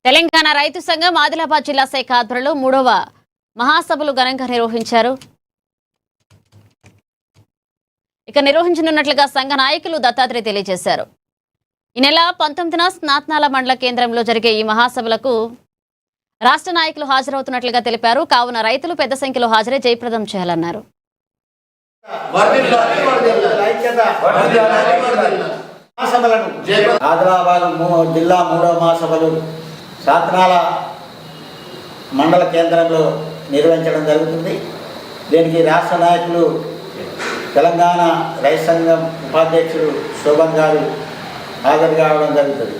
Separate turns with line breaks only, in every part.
తెలంగాణ రైతు సంఘం ఆదిలాబాద్ జిల్లా శాఖ ఆధ్వర్యంలో 3వ మహాసభలు ఘనంగా నిర్వహించారు. నిర్వహించనున్నట్లుగా సంఘ నాయకులు దత్తాత్రేయ తెలియజేశారు. ఈ నెల 19న స్నాత్నాల మండల కేంద్రంలో జరిగే ఈ మహాసభలకు రాష్ట్ర నాయకులు హాజరవుతున్నట్లుగా తెలిపారు. కావున రైతులు పెద్ద సంఖ్యలో హాజరై జయప్రదం చేయాలన్నారు.
ఆదిలాబాద్ జిల్లా 3వ మహాసభలు సాత్నాల మండల కేంద్రంలో నిర్వహించడం జరుగుతుంది. దీనికి రాష్ట్ర నాయకులు తెలంగాణ రైతు సంఘం ఉపాధ్యక్షుడు శోభన్ గారు హాజరు కావడం జరుగుతుంది.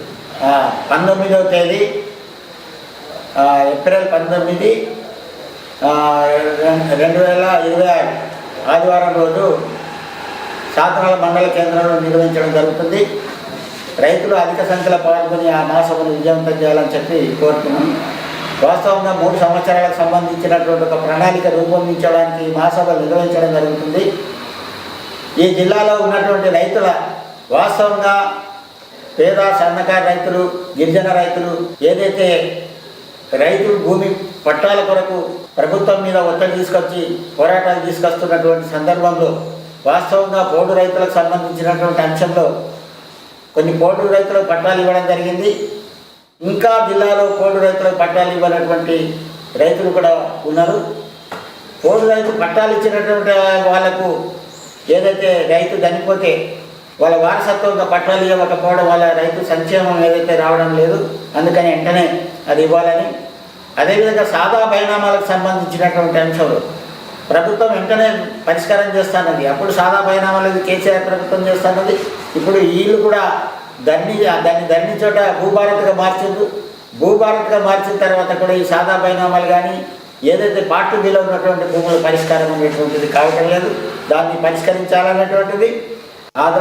19వ తేదీ ఏప్రిల్ 19, 2026 ఆదివారం రోజు సాత్నాల మండల కేంద్రంలో నిర్వహించడం జరుగుతుంది. రైతులు అధిక సంఖ్యలో పాల్గొని ఆ మహాసభను విజయవంతం చేయాలని చెప్పి కోరుతున్నాం. వాస్తవంగా 3 సంవత్సరాలకు సంబంధించినటువంటి ఒక ప్రణాళిక రూపొందించడానికి ఈ మహాసభలు నిర్వహించడం జరుగుతుంది. ఈ జిల్లాలో ఉన్నటువంటి రైతుల వాస్తవంగా పేద సన్నకారు రైతులు, గిరిజన రైతులు ఏదైతే రైతులు భూమి పట్టాల కొరకు ప్రభుత్వం మీద ఒత్తిడి తీసుకొచ్చి పోరాటాలు తీసుకొస్తున్నటువంటి సందర్భంలో వాస్తవంగా పోడు రైతులకు సంబంధించినటువంటి అంశంలో కొన్ని పోడు రైతులకు పట్టాలు ఇవ్వడం జరిగింది. ఇంకా జిల్లాలో పోడు రైతులకు పట్టాలు ఇవ్వనటువంటి రైతులు కూడా ఉన్నారు. పోడు రైతు పట్టాలు ఇచ్చినటువంటి వాళ్లకు ఏదైతే రైతు చనిపోతే వాళ్ళ వారసత్వంగా పట్టాలు ఇవ్వకపోవడం వల్ల రైతు సంక్షేమం ఏదైతే రావడం లేదు. అందుకని వెంటనే అది ఇవ్వాలని, అదేవిధంగా సాదా బైనామాలకు సంబంధించినటువంటి అంశాలు ప్రభుత్వం వెంటనే పరిష్కారం చేస్తున్నది. అప్పుడు సాదా బైనామాలది కేసీఆర్ ప్రభుత్వం చేస్తున్నది. ఇప్పుడు వీళ్ళు కూడా దాన్ని ధరణి చోట భూభారత్గా మార్చిండ్రు. భూభారత్గా మార్చిన తర్వాత కూడా ఈ సాదా బైనామాలు కానీ ఏదైతే పార్టీ బిలో ఉన్నటువంటి భూముల పరిష్కారం అనేటువంటిది కావటం లేదు. దాన్ని పరిష్కరించాలన్నటువంటిది ఆదిలాబాద్